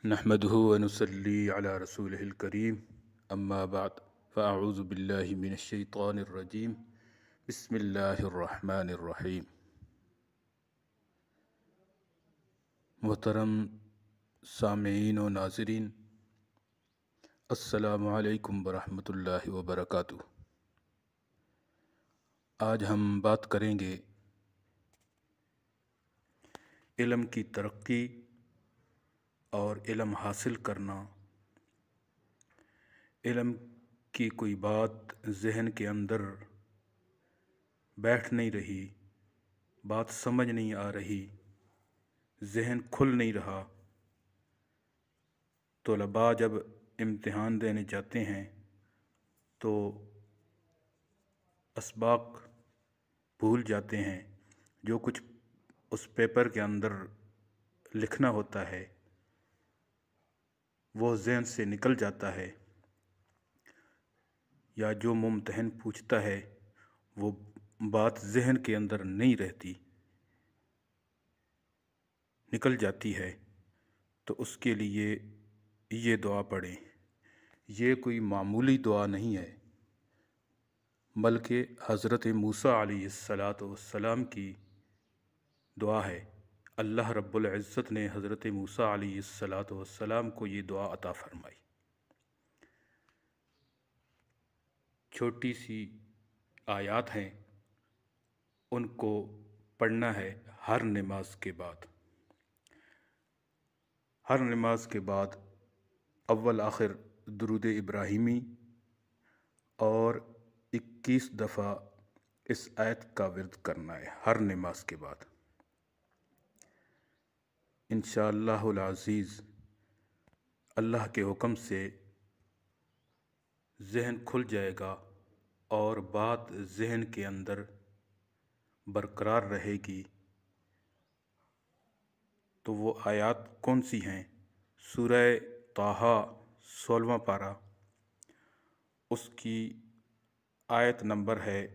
نحمده ونصلي على رسوله الكريم اما بعد فاعوذ باللہ من الشیطان الرجیم بسم اللہ الرحمن الرحیم۔ محترم سامعین و ناظرین، السلام علیکم ورحمۃ اللہ وبرکاتہ۔ آج ہم بات کریں گے علم کی ترقی اور علم حاصل کرنا۔ علم کی کوئی بات ذہن کے اندر بیٹھ نہیں رہی، بات سمجھ نہیں آ رہی، ذہن کھل نہیں رہا۔ طلباء جب امتحان دینے جاتے ہیں تو اسباق بھول جاتے ہیں، جو کچھ اس پیپر کے اندر لکھنا ہوتا ہے وہ ذہن سے نکل جاتا ہے، یا جو ممتحن پوچھتا ہے وہ بات ذہن کے اندر نہیں رہتی، نکل جاتی ہے۔ تو اس کے لیے یہ دعا پڑھیں۔ یہ کوئی معمولی دعا نہیں ہے، بلکہ حضرت موسیٰ علیہ السلام کی دعا ہے۔ اللہ رب العزت نے حضرت موسیٰ علیہ السلام کو یہ دعا عطا فرمائی۔ چھوٹی سی آیات ہیں، ان کو پڑھنا ہے ہر نماز کے بعد۔ ہر نماز کے بعد اول آخر درود ابراہیمی اور 21 دفعہ اس آیت کا ورد کرنا ہے ہر نماز کے بعد۔ انشاءاللہ العزیز اللہ کے حکم سے ذہن کھل جائے گا اور بات ذہن کے اندر برقرار رہے گی۔ تو وہ آیات کون سی ہیں؟ سورہ طٰہٰ 16واں پارہ، اس کی آیت نمبر ہے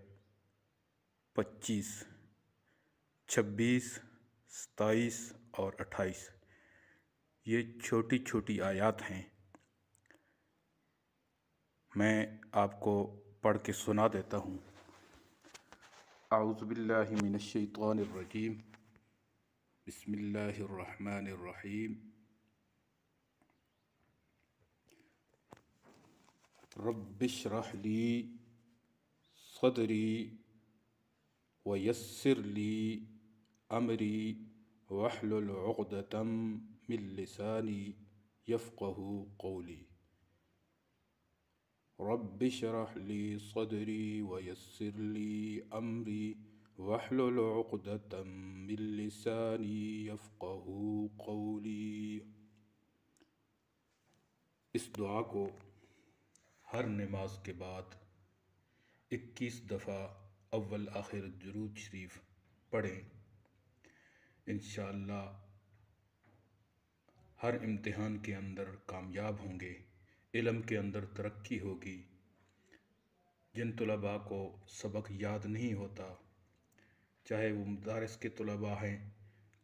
25، 26، 27 اور 28۔ یہ چھوٹی چھوٹی آیات ہیں، میں آپ کو پڑھ کے سنا دیتا ہوں۔ اعوذ باللہ من الشیطان الرجیم، بسم اللہ الرحمن الرحیم۔ رب اشرح لی صدری ویسر لی امری واحلل عقدۃ من لسانی یفقہوا قولی۔ رب اشرح لی صدری ویسر لی امری واحلل عقدۃ من لسانی یفقہوا قولی۔ اس دعا کو ہر نماز کے بعد 21 دفعہ اول آخر درود شریف پڑھیں۔ انشاءاللہ ہر امتحان کے اندر کامیاب ہوں گے، علم کے اندر ترقی ہوگی۔ جن طلباء کو سبق یاد نہیں ہوتا، چاہے وہ مدارس کے طلباء ہیں،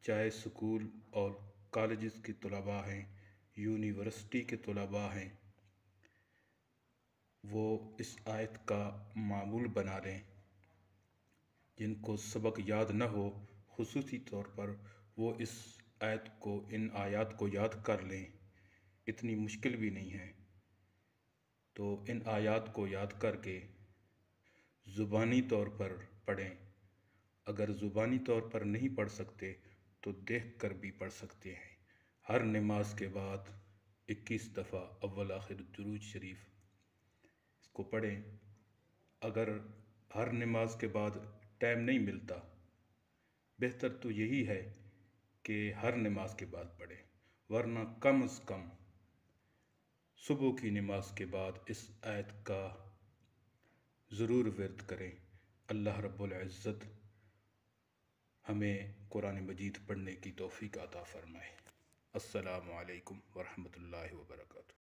چاہے سکول اور کالجز کے طلباء ہیں، یونیورسٹی کے طلباء ہیں، وہ اس آیت کا معمول بنا لیں۔ جن کو سبق یاد نہ ہو، خصوصی طور پر وہ اس آیت کو، ان آیات کو یاد کر لیں۔ اتنی مشکل بھی نہیں ہے، تو ان آیات کو یاد کر کے زبانی طور پر پڑھیں۔ اگر زبانی طور پر نہیں پڑھ سکتے تو دیکھ کر بھی پڑھ سکتے ہیں۔ ہر نماز کے بعد 21 دفعہ اول آخر درود شریف اس کو پڑھیں۔ اگر ہر نماز کے بعد ٹائم نہیں ملتا، بہتر تو یہی ہے کہ ہر نماز کے بعد پڑھیں، ورنہ کم از کم صبح کی نماز کے بعد اس آیت کا ضرور ورد کریں۔ اللہ رب العزت ہمیں قرآن مجید پڑھنے کی توفیق عطا فرمائے۔ السلام علیکم ورحمۃ اللہ وبرکاتہ۔